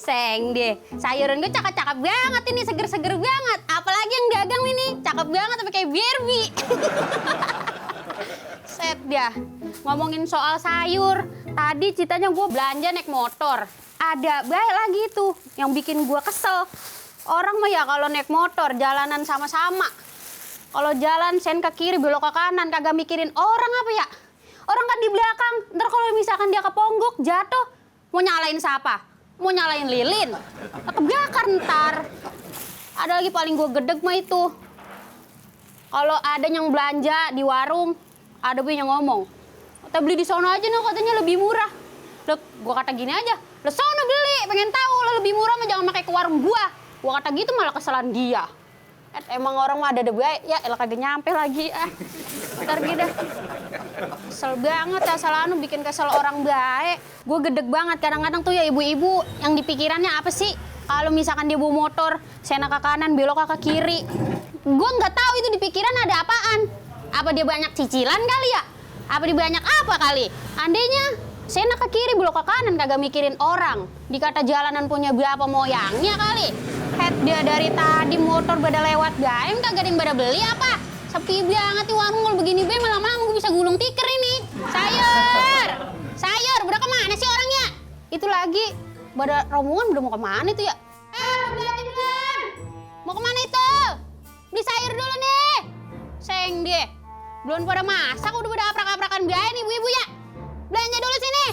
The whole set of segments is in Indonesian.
Seng deh, sayuran gue cakep-cakep banget ini, seger-seger banget. Apalagi yang dagang ini, cakep banget tapi kayak Barbie. Set dia, ngomongin soal sayur. Tadi ceritanya gue belanja naik motor. Ada baik lagi tuh yang bikin gue kesel. Orang mah ya kalau naik motor jalanan sama-sama. Kalau jalan sen ke kiri belok ke kanan kagak mikirin orang apa ya? Orang kan di belakang. Ntar kalau misalkan dia keponggok jatuh, mau nyalain siapa? Mau nyalain lilin, kebakar ntar. Ada lagi paling gue gedeg mah itu. Kalau ada yang belanja di warung, ada gue yang ngomong, kita beli di sono aja nih katanya lebih murah. Loh, gue kata gini aja, lo sono beli, pengen tahu lo lebih murah mah jangan pakai ke warung gue kata gitu malah keselan dia. Emang orang mah ada baik, ya elah kagak nyampe lagi ntar gitu dah. Kesel banget asal anu bikin kesel orang baik. Gue gedeg banget kadang-kadang tuh ya ibu-ibu yang dipikirannya apa sih? Kalau misalkan dia bawa motor, sena ke kanan, belok ke kiri. Gue nggak tahu itu di pikiran ada apaan. Apa dia banyak cicilan kali ya? Apa dia banyak apa kali? Andainya sena ke kiri, belok ke kanan kagak mikirin orang. Dikata jalanan punya berapa moyangnya kali. Dia dari tadi motor pada lewat gaem kagak ada yang pada beli apa? Sepi banget nih warung kalau begini be lama-lama gue bisa gulung tikar ini. Sayur, udah kemana sih orangnya? Itu lagi pada rombongan udah mau kemana itu ya? Belum. Mau kemana itu? Beli sayur dulu nih. Seng dia. Belum pada masak udah pada aprak-aprakan biaya nih ibu-ibu ya. Belanja dulu sini.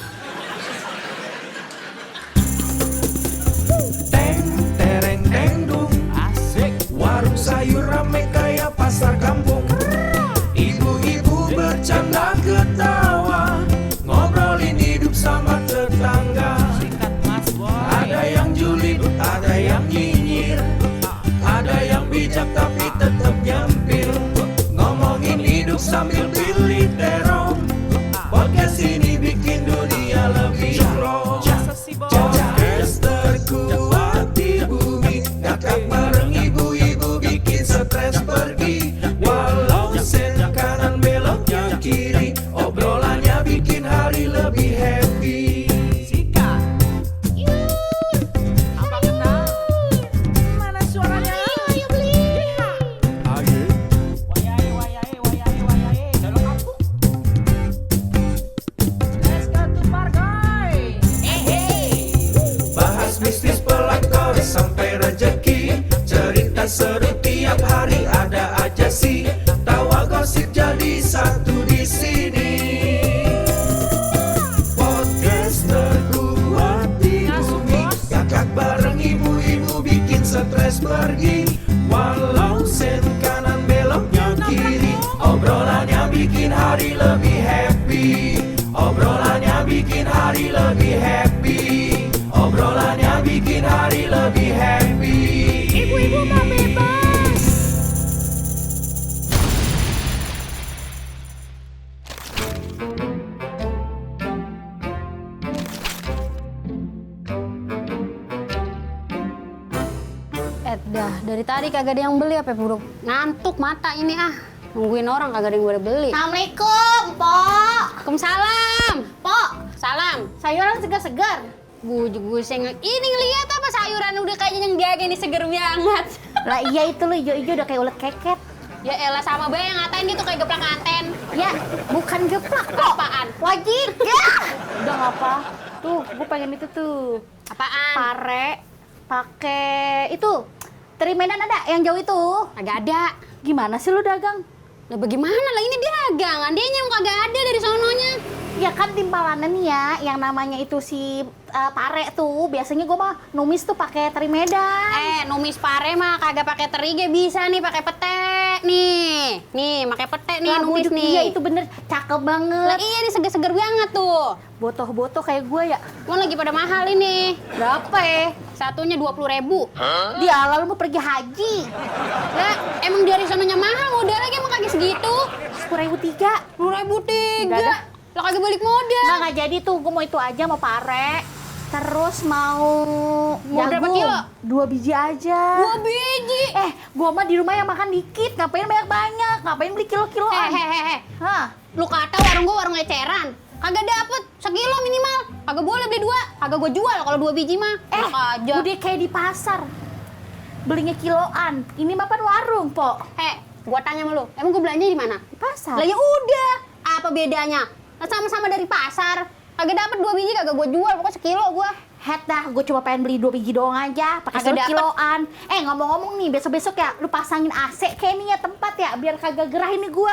Warung sayur rame kayak pasar kampung. Ibu-ibu bercanda ketawa, ngobrolin hidup sama tetangga. Ada yang julid, ada yang nyinyir, ada yang bijak tapi tetap nyempil. Ngomongin hidup sambil pilih terong. Podcast ini bikin dunia lebih pro. Podcast terkuat di bumi, kakak bareng ibu-ibu bikin stres pergi. Walau sen kanan beloknya kiri, obrolannya bikin hari lebih happy. Sika, apa kena? Mana suaranya? Ayo beli. Wayahe, dalam kampung. Let's go to Margai. Bahas bisnis pelakor sampai rezeki, cerita seru tiap hari ada aja sih. Tawa gosip jadi satu di sini. Podcast terkuat di bumi, kakak bareng ibu-ibu bikin stres pergi. Walau sen kanan beloknya kiri, obrolannya bikin hari lebih happy. Obrolannya bikin hari lebih happy. Obrolannya bikin hari lebih happy. Ibu-ibu mau bebas. Dah, dari tadi kagak ada yang beli apa buruk. Ngantuk mata ini Nungguin orang kagak ada yang pada beli. Assalamualaikum, Pok. Waalaikumsalam. Pok, Salam. sayuran segar-segar. Guseng ini ngeliat apa sayuran udah kayaknya yang dagang ini seger banget. Lah iya itu lo hijau-hijau udah kayak ulet keket. Ya elah sama bae yang ngatain gitu kayak geplak ngaten. Ya, bukan geplak kok. Apaan? Wajib. Ya. Udah ngapa? Tuh, gue pengen itu tuh. Apaan? Pare pakai itu. Teri Medan ada yang jauh itu. Kagak ada. Gimana sih lu dagang? Lah bagaimana lah ini dagang, dia yang kagak ada dari sononya. Ya kan timpalannya nih ya, yang namanya itu si pare tuh. Biasanya gue mah numis tuh pakai teri Medan. Numis pare mah kagak pakai teri ge bisa nih pakai pete nih. Nih, pakai pete nih Lah, numis bujuk, nih. Iya itu bener, cakep banget. Lah iya nih seger-seger banget tuh. Botoh-botoh kayak gue ya. Mau lagi pada mahal ini. Berapa ya? Satunya 20.000. Dia ala lu mau pergi haji. Lah, emang dari sononya mahal modalnya emang kagak segitu. 10.003. 10.003. Enggak ada. Lah kagak balik modal. Nggak jadi tuh, gue mau itu aja, mau pare. Terus mau berapa jagung. kilo? 2 biji aja. 2 biji. Gue mah di rumah yang makan dikit, ngapain banyak-banyak? Ngapain beli kilo-kiloan? Hehehe. Hah? Lu kata warung gua warung eceran. Kagak dapet sekilo minimal. Kagak boleh beli 2. Kagak gue jual kalau 2 biji mah. Enak aja. Udah kayak di pasar. Belinya kiloan. Ini mah pan warung, Po. Gua tanya sama lu, emang gue belanja di mana? Di pasar. Lah ya udah, apa bedanya? Lah sama-sama dari pasar. Kagak dapet 2 biji kagak gue jual, pokoknya sekilo gua. Het dah, gue cuma pengen beli 2 biji doang aja, pakai Kagak dapet. kiloan. Ngomong-ngomong nih, besok-besok ya, lu pasangin AC kayak nih ya tempat ya, biar kagak gerah ini gua.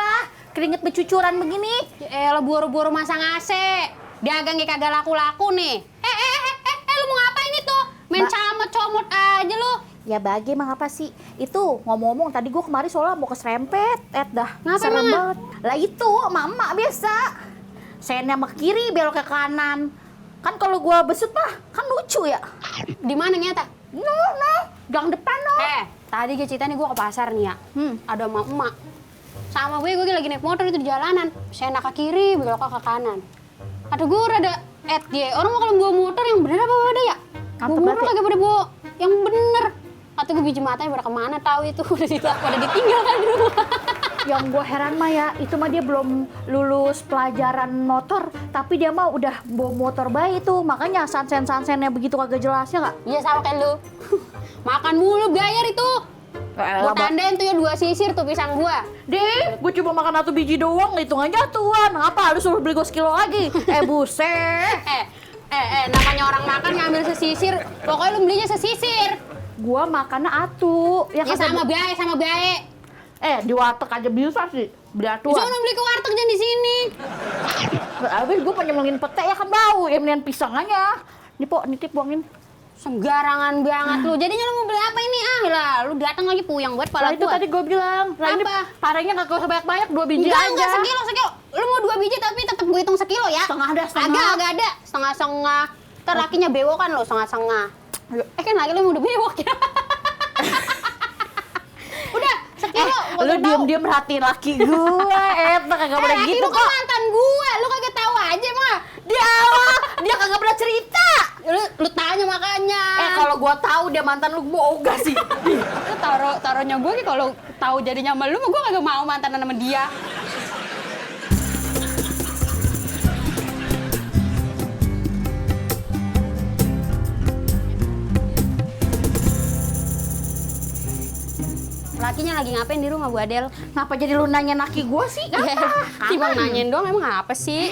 Keringet bercucuran begini. Ya elah buru-buru masang AC. Dagangnya kagak laku-laku nih. Lu mau ngapain itu? Main camot-comot aja lu. Ya bagi emang apa sih? Itu ngomong-ngomong tadi gue kemarin soalnya mau keserempet, dah. Ngapa serem emangnya? banget. Lah itu emak-emak biasa. Sennya sama kiri belok ke kanan. Kan kalau gue besut mah kan lucu ya. Di mana nyata? No, gang depan no. Tadi gue cerita nih gue ke pasar nih ya. Ada emak-emak. Sama gue lagi naik motor itu di jalanan. Saya ke kiri, belok ke kanan. Kata gue rada orang mau kalau bawa motor yang bener apa ada ya? Mantep Bawa motor banget ya. kagak pada bawa yang bener. Kata gue biji matanya pada kemana tahu itu pada ditinggalkan di rumah. Yang gue heran mah ya, itu mah dia belum lulus pelajaran motor, tapi dia mah udah bawa motor bayi tuh, makanya sansen-sansennya begitu kagak jelas ya nggak? Iya sama kayak lu. Makan mulu bayar itu. Gue tandain tuh ya 2 sisir tuh pisang gua. Deh, gue cuma makan 1 biji doang, hitungannya jatuhan. Apa, lu suruh beli gue sekilo lagi? Buset. Namanya orang makan ngambil sesisir, pokoknya lu belinya sesisir. Gua makannya atu. Ya sama bae. Di warteg aja bisa sih, beli atuan. Jangan beli ke warteg jangan di sini. Abis gue penyemangin pete ya kan bau, ya mendingan pisang aja. Nih Po, nitip buangin. Sembarangan banget lu. Jadinya lu mau beli apa ini? Lah, lu datang lagi puyeng buat Lah pala itu gua. tadi gue bilang. Lah ini Apa? parenya gak usah banyak-banyak, 2 biji aja. Enggak sekilo. Lu mau 2 biji tapi tetap gue hitung sekilo ya. Setengah ada, setengah. Agak ada. Setengah-setengah. Ntar lakinya bewok kan lo, setengah-setengah. Kan laki lu udah bewok ya. Udah, sekilo. gua Lu udah tahu. diam-diam merhatiin laki gue, kagak boleh laki gitu lu kan kok. mantan gua, lu kagak tahu aja mah. Dia awal, dia kagak pernah cerita. Lu tanya makanya. Kalau gua tahu dia mantan lu, gua ogah sih. Lu taruhnya gue nih kalau tahu jadinya sama lu mah gue kagak mau mantanan sama dia. Lakinya lagi ngapain di rumah Bu Adel? Ngapa jadi lu nanya laki gua sih? Tiba nanyain doang emang apa sih?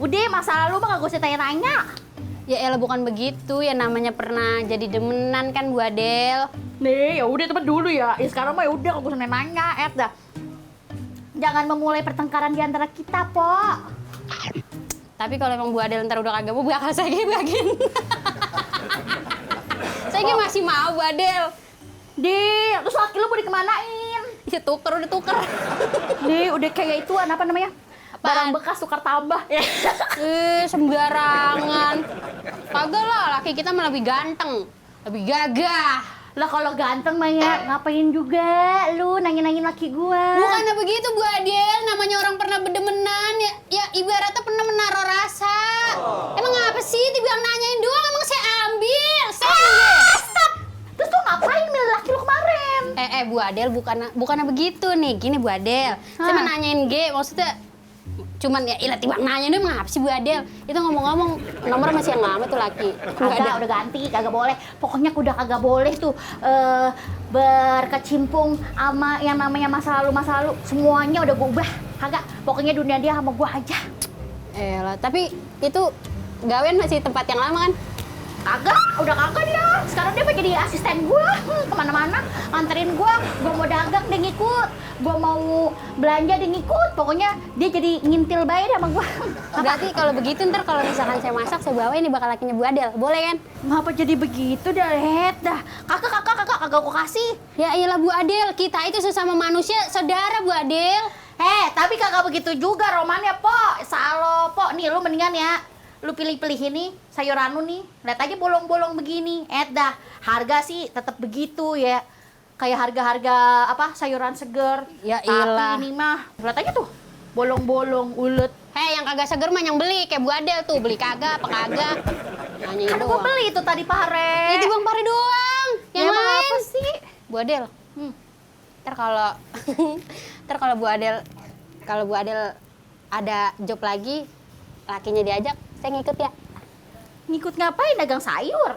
Udah, masa lalu mah kagak usah tanya-tanya. Ya elah bukan begitu, ya namanya pernah jadi demenan kan Bu Adel. Nih, ya udah temen dulu ya. Sekarang mah ya udah kagak usah nanya, dah. Jangan memulai pertengkaran di antara kita, Po. Tapi kalau emang Bu Adel ntar udah kagak mau, bakal saya bagiin. Saya masih mau Bu Adel. Terus laki lu mau dikemanain? Ya udah tuker. Udah kayak ituan apa namanya? Barang bekas tukar tambah. Sembarangan. Kagak lah, laki kita mah lebih ganteng, lebih gagah. Lah kalau ganteng mah ya ngapain juga lu nanya-nanyain laki gua? Bukannya begitu Bu Adel, namanya orang pernah berdemenan ya ibaratnya pernah menaruh rasa. Emang apa sih dibilang nanyain doang, emang saya ambil. Stop! Terus lu ngapain milih laki lu kemarin? Bu Adel bukannya begitu nih, gini Bu Adel. Saya mah nanyain maksudnya cuman ya ilah tiba nanya deh ngapa sih Bu Adel. Itu ngomong-ngomong nomor masih yang lama tuh laki. Kagak, udah ganti, kagak boleh. Pokoknya udah kagak boleh tuh berkecimpung sama yang namanya masa lalu. Semuanya udah gue ubah. Kagak, pokoknya dunia dia sama gua aja. Tapi itu gawen masih tempat yang lama kan? Kagak, udah kagak dia. Sekarang dia mau jadi asisten gua, kemana-mana, nganterin gua mau dagang dia ngikut, gua mau belanja dia ngikut. Pokoknya dia jadi ngintil bayi deh sama gua. Berarti kalau begitu ntar kalau misalkan saya masak, saya bawain nih bakal lakinya Bu Adel, boleh kan? Ngapa jadi begitu dah, dah. Kakak, kagak gua kasih. Ya iyalah Bu Adel, kita itu sesama manusia, saudara Bu Adel. Tapi kagak begitu juga romannya, Po. Salo, Po. Nih lu mendingan ya. Lu pilih-pilih ini sayuran lu nih, lihat aja bolong-bolong begini. Dah, harga sih tetap begitu ya. Kayak harga-harga apa sayuran seger. Ya iyalah. Tapi ini mah lihat aja tuh, bolong-bolong, ulet. Yang kagak seger mah yang beli kayak Bu Adel tuh, beli kagak apa kagak. Nanyain Kan gua doang. beli itu tadi Pare. Itu Bang Pari doang. Yang emang lain apa sih? Bu Adel. Ntar kalau Bu Adel ada job lagi, lakinya diajak, saya ngikut ya. Ngikut ngapain dagang sayur?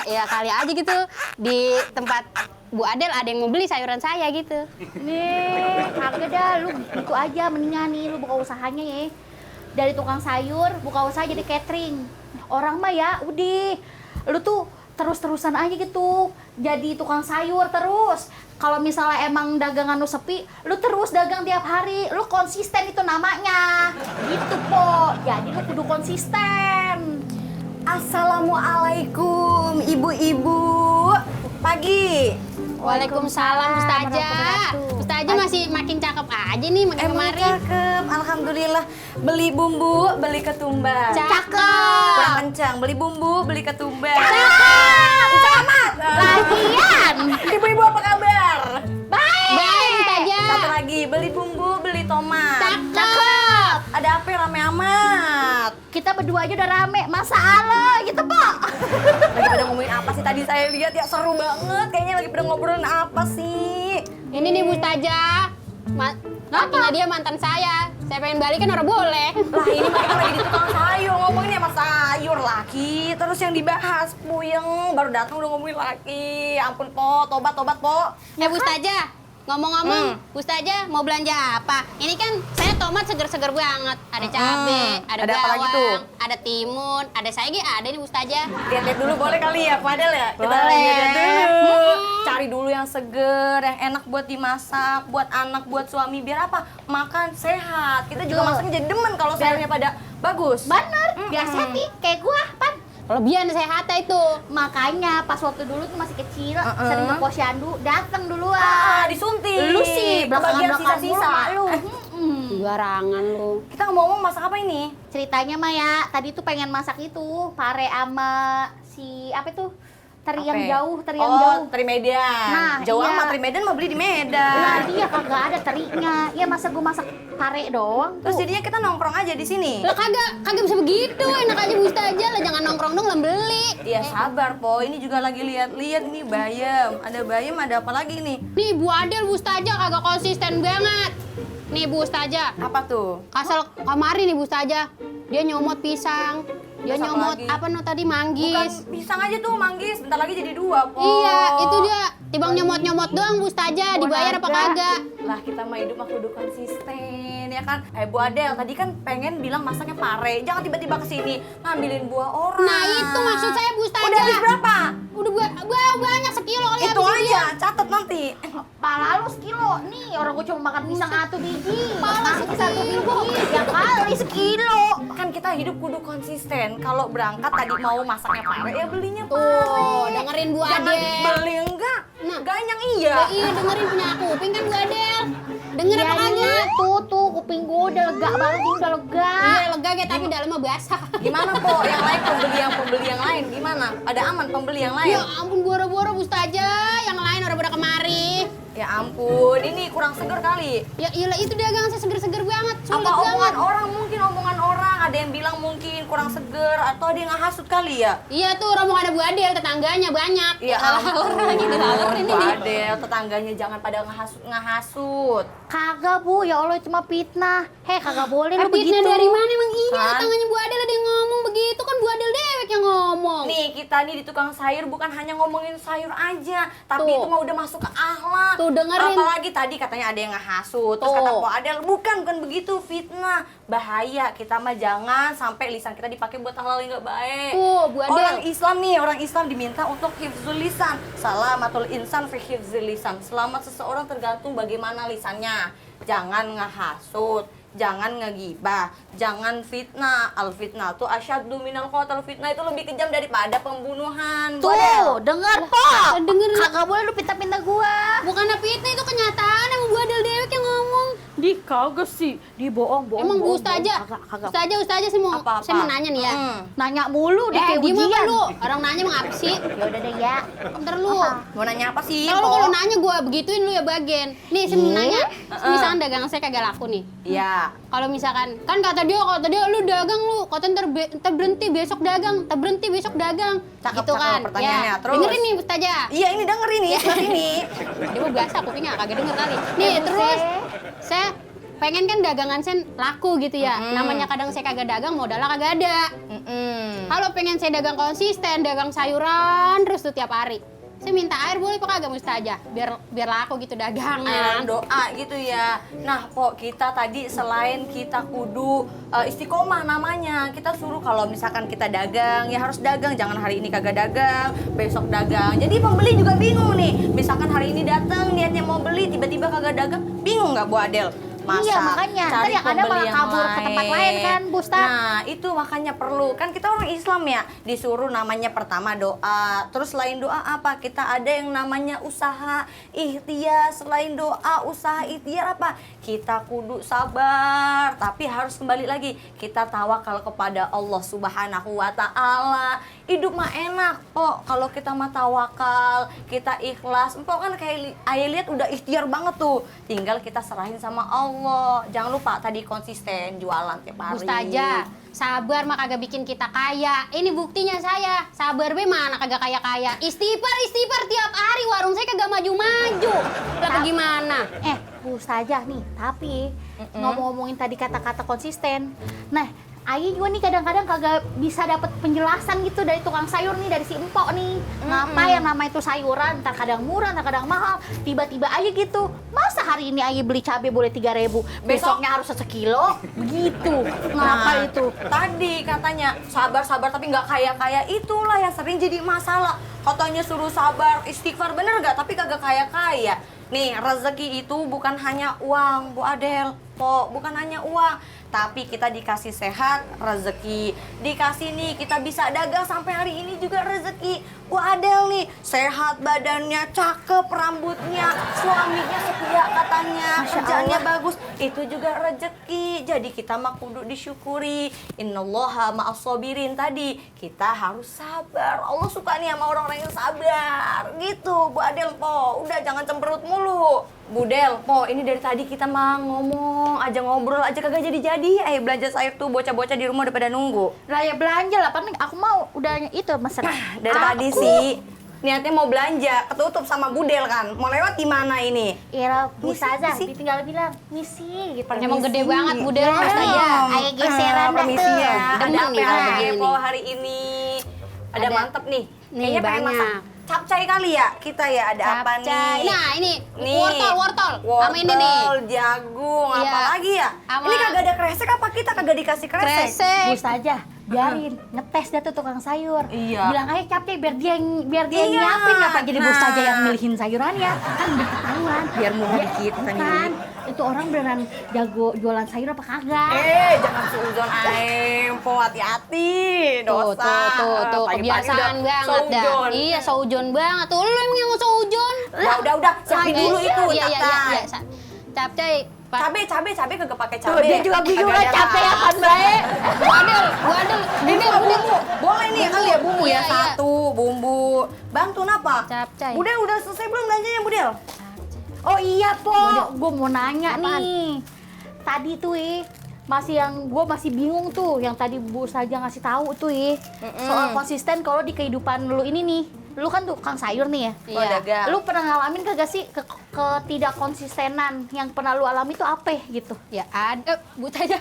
Ya kali aja gitu. Di tempat Bu Adel ada yang mau beli sayuran saya gitu. Nih, kagak dah, lu gitu aja mendingan nih lu buka usahanya ya. Dari tukang sayur, buka usaha jadi catering. Orang mah ya, udah, lu tuh terus-terusan aja gitu. Jadi tukang sayur terus. Kalau misalnya emang dagangan lu sepi, lu terus dagang tiap hari. Lu konsisten itu namanya. Gitu, Po. Jadi lu kudu konsisten. Assalamualaikum ibu-ibu. Pagi. Waalaikumsalam Ustazah. warahmatullahi. Ustazah masih makin cakep aja nih makin Emang kemarin. cakep, alhamdulillah. Beli bumbu, beli ketumbar. Cakep. Kurang kencang, beli bumbu, beli ketumbar. Selamat. Lagian. Ibu-ibu apa kabar? Baik Ustazah. Satu lagi, beli bumbu, beli tomat. Cakep. Ada apa yang rame amat? Kita berdua aja udah rame, masa Allah gitu, Po. Lagi pada ngomongin apa sih tadi saya lihat ya, seru banget. Kayaknya lagi pada ngobrolin apa sih? Ini nih Bu Ustazah. Lakinya dia mantan saya. Saya pengen balikan orang boleh. Lah ini mereka lagi di tukang sayur, ngomongin sama sayur laki. Terus yang dibahas, puyeng, baru datang udah ngomongin laki. Ampun Po, tobat Po. Ya Bu Ustazah, ngomong-ngomong, Bu Ustazah mau belanja apa? Ini kan saya tomat seger-seger banget. Ada cabe, ada Ada apa lagi bawang, tuh? ada timun, ada sayur, ada nih Bu Ustazah. Lihat-lihat dulu boleh kali ya, Padel ya? Kita Boleh. lihat dulu. Cari dulu yang seger, yang enak buat dimasak, buat anak, buat suami. Biar apa? Makan sehat. Kita juga Betul. masaknya jadi demen kalau sayurnya pada bagus. Bener, biar happy kayak gua, Pan. Kelebihan sehat itu. Makanya pas waktu dulu tuh masih kecil, sering ke posyandu, dateng duluan. Disuntik. Lu sih Kebagian belakang-belakang sisa-sisa. mulu, lu. Barangan lu. Kita ngomong masak apa ini? Ceritanya mah ya, tadi tuh pengen masak itu, pare ama si apa tuh? Teri yang Apa? jauh, teri yang Oh, jauh. teri Medan. Nah, Jauh iya. amat teri Medan mau beli di Nah, Medan. dia kagak ada terinya. Ya masa gua masak pare doang. Terus tuh. jadinya kita nongkrong aja di sini. Lah kagak bisa begitu. Enak aja Bu Ustazah lah, jangan nongkrong dong lah beli. Iya sabar Po, ini juga lagi lihat-lihat nih bayam. Ada bayam, ada apa lagi nih? Nih Bu Adel, Bu Ustazah kagak konsisten banget. Nih Bu Ustazah, Apa tuh? kasal kemarin nih Bu Ustazah. Dia nyomot pisang. Dia Terus apa nyomot lagi? apa no tadi Bukan manggis. pisang aja tuh manggis, bentar lagi jadi 2 Po. Iya, itu dia. Timbang nyomot-nyomot doang Bu Ustazah, dibayar apa kagak? Lah kita mah hidup mah kudu konsisten ya kan. Bu Adel tadi kan pengen bilang masaknya pare. Jangan tiba-tiba kesini ngambilin buah orang. Nah, itu maksud saya Bu Ustazah. Udah habis berapa? Udah banyak sekilo kali Itu habis aja, catat nanti. Pala lu sekilo. Nih, orang gua cuma makan pisang satu biji. Pala satu biji. Ya kali sekilo. Kan kita hidup kudu konsisten. Kalau berangkat tadi mau masaknya pare ya belinya Tuh, pare. dengerin Bu Jangan Adel. beli enggak. Nah. Ganyang iya. Ya, iya dengerin punya kuping kan Bu Adel. Denger apa kagak? Iya, tuh kuping gua udah lega banget, ini udah lega. Iya lega ya, tapi dalamnya basah. Gimana Po? Yang lain pembeli yang lain gimana? Ada aman pembeli yang lain? Ya ampun boro-boro Bu Ustazah, yang lain udah pada kemari. Ya ampun, ini kurang seger kali. Ya iyalah itu dagang saya seger-seger banget, sulit Apa banget. omongan orang, mungkin omongan orang, ada yang bilang mungkin kurang seger atau ada yang ngehasut kali ya? Iya tuh rombongan Bu Adel, tetangganya banyak. Ya Haler lagi dilalerin Bu ini. Adel, tetangganya jangan pada ngehasut. Kagak, Bu. Ya Allah, cuma fitnah. Heh, kagak boleh lu Fitnah begitu. dari mana emang iya Kan? tetangganya Bu Adel ada yang ngomong begitu kan Bu Adel dewek yang ngomong. Nih, kita nih di tukang sayur bukan hanya ngomongin sayur aja, tapi Tuh. itu mah udah masuk ke akhlak. Tuh, dengerin. Apalagi tadi katanya ada yang ngehasut, terus Tuh. kata Bu Adel, bukan begitu, fitnah. Bahaya, kita mah jangan sampai lisan kita dipakai buat hal-hal yang gak baik. Tuh, Bu Adel. Orang Islam diminta untuk hifzul lisan. Salamatul insan fi hifzul lisan. Selamat seseorang tergantung bagaimana lisannya. Jangan ngehasut, jangan ngegibah, jangan fitnah. Al fitnah tuh asyaddu minal qatal. Fitnah itu lebih kejam daripada pembunuhan. Bu Adel. Tuh, denger, Po. denger. Kagak boleh lu pinta-pinta gua. Bukan fitnah itu kenyataan emang Bu Adel dewek yang ngomong. Di kagak sih, di bohong. Emang Bu Ustazah, Ustazah saya mau Apa-apa? saya mau nanya nih ya. Nanya mulu di kayak Diem apa ujian. lu? Orang nanya emang apa sih? Ya udah deh ya. Ntar lu. Mau nanya apa sih? Kalau Po? kalau nanya gua begituin lu ya bagian. Nih saya mau nanya, misalkan dagang saya kagak laku nih. Iya. Kalau misalkan kan kata dia lu dagang lu, kata ntar berhenti besok dagang, ntar berhenti besok dagang. Cakep, Gitu cakep kan. pertanyaannya. Ya. Terus? Dengerin nih Ustazah. Iya, ini dengerin nih, sebelah sini. Dia mau biasa kupingnya kagak denger kali. Nih Ya, terus Buse. saya pengen kan dagangan saya laku gitu ya. Namanya kadang saya kagak dagang, modalnya kagak ada. Kalau pengen saya dagang konsisten, dagang sayuran terus tuh tiap hari. Saya minta air boleh apa kagak Mustazah? Biar laku gitu dagangan. Doa gitu ya. Nah, Pok, kita tadi selain kita kudu istiqomah namanya, kita suruh kalau misalkan kita dagang, ya harus dagang. Jangan hari ini kagak dagang, besok dagang. Jadi pembeli juga bingung nih. Misalkan hari ini datang niatnya mau beli, tiba-tiba kagak dagang, bingung nggak Bu Adel? Masa Iya, makanya. Ntar cari yang ada pembeli malah yang kabur ke tempat lain kan, Bu Ustaz. Nah, itu makanya perlu. Kan kita orang Islam ya, disuruh namanya pertama doa. Terus selain doa apa? Kita ada yang namanya usaha ikhtiar. Selain doa, usaha ikhtiar apa? Kita kudu sabar. Tapi harus kembali lagi, kita tawakal kepada Allah Subhanahu wa Ta'ala. Hidup mah enak, kalau kita mah tawakal, kita ikhlas. Empok kan kayak ayah lihat udah ikhtiar banget tuh. Tinggal kita serahin sama Allah. Jangan lupa tadi konsisten jualan tiap hari. Mustazah, sabar mah kagak bikin kita kaya. Ini buktinya saya. Sabar be mana kagak kaya-kaya. Istighfar tiap hari, warung saya kagak maju-maju. Lah gimana? Bu Ustazah nih, tapi ngomong-ngomongin tadi kata-kata konsisten. Nah, Ayi juga nih kadang-kadang kagak bisa dapet penjelasan gitu dari tukang sayur nih, dari si empok nih. Ngapa yang nama itu sayuran, ntar kadang murah, ntar kadang mahal. Tiba-tiba aja gitu. Masa hari ini Ayi beli cabai boleh 3.000, besoknya harus sekilo? Begitu. Ngapa itu? Tadi katanya sabar-sabar tapi nggak kaya-kaya, itulah yang sering jadi masalah. Katanya suruh sabar, istighfar, bener nggak? Tapi kagak kaya-kaya. Nih, rezeki itu bukan hanya uang, Bu Adel. Bukan hanya uang, tapi kita dikasih sehat, rezeki. Dikasih nih, kita bisa dagang sampai hari ini juga rezeki. Bu Adel nih, sehat badannya, cakep rambutnya, suaminya setia katanya, kerjaannya bagus. Itu juga rezeki. Jadi kita mah kudu disyukuri. Innallaha ma'as-sabirin tadi. Kita harus sabar. Allah suka nih sama orang-orang yang sabar. Gitu, Bu Adel, udah jangan cemberut mulu. Bu Del, ini dari tadi kita mah ngomong aja, ngobrol aja kagak jadi-jadi. Ayo belanja sayur tuh, bocah-bocah di rumah udah pada nunggu. Raya belanja lah, paling aku mau udah itu mesen. Dari tadi sih niatnya mau belanja, ketutup sama Bu Del kan. Mau lewat di mana ini? Iya, Bu Ustazah, Misi. tinggal bilang misi gitu. Emang gede banget budel Mustazah. Ayo geseran dah permisi tuh. ya. Ada Demen apa nih kalau begini ya, nih. Po hari ini? Ada mantep nih. Nih, Kayaknya pengen banyak. masak capcay kali ya kita ya. Ada apa nih? Nah, ini Nih, wortel. Sama ini nih. jagung, Iya. apa lagi ya? Sama- Ini kagak ada kresek apa kita kagak dikasih kresek? Kresek. Bu Ustazah, biarin ngetes dah tuh tukang sayur. Iya. Bilang aja capek biar dia Iya. nyiapin, apa jadi Bu Nah. Ustazah yang milihin sayurannya. Kan udah ketahuan. Biar murah dikit kita Kan, milih. itu orang beneran jago jualan sayur apa kagak? Jangan suuzon aem, Po, hati-hati. Dosa. Tuh, Pagi-pagi kebiasaan udah banget dah. suuzon. Iya, saujon banget. Tuh, lu emang yang saujon. Udah, siapin dulu itu, Iya. capcay. Capcay. Cabe kagak pakai Tuh, cabe. dia juga bingung Kagak lah ada capek rasa. apaan baik. Bumbu. Bumbu. Boleh nih kali ya bumbu Iya, ya, satu bumbu. Bantu napa? Capcay. Budel udah selesai belum belanjanya, Budel? Oh iya, Po. Gue mau nanya nih. Tadi tuh gue masih bingung tuh yang tadi Bu Ustazah ngasih tahu tuh soal konsisten kalau di kehidupan lu ini nih. Lu kan tukang sayur nih ya. Iya. Dagang. Lu pernah ngalamin kagak sih ketidakkonsistenan yang pernah lu alami itu apa gitu? Ya ada, but aja.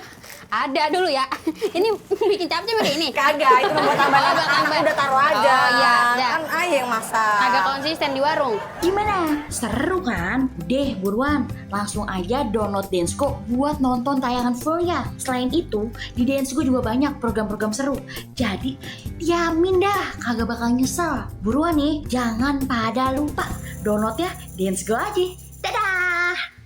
Ada dulu ya. Ini bikin capcay pakai ini. Kagak, itu buat tambahan. Oh, buat tambahan. Udah taruh aja. Oh, iya, udah. Kan ayah yang masak. Agak konsisten di warung. Gimana? Seru kan? Deh buruan, langsung aja download Dance.co buat nonton tayangan fullnya. Selain itu, di Dance.co juga banyak program-program seru. Jadi, diamin dah, kagak bakal nyesel. Buruan nih, jangan pada lupa. Download ya Dance.co aja.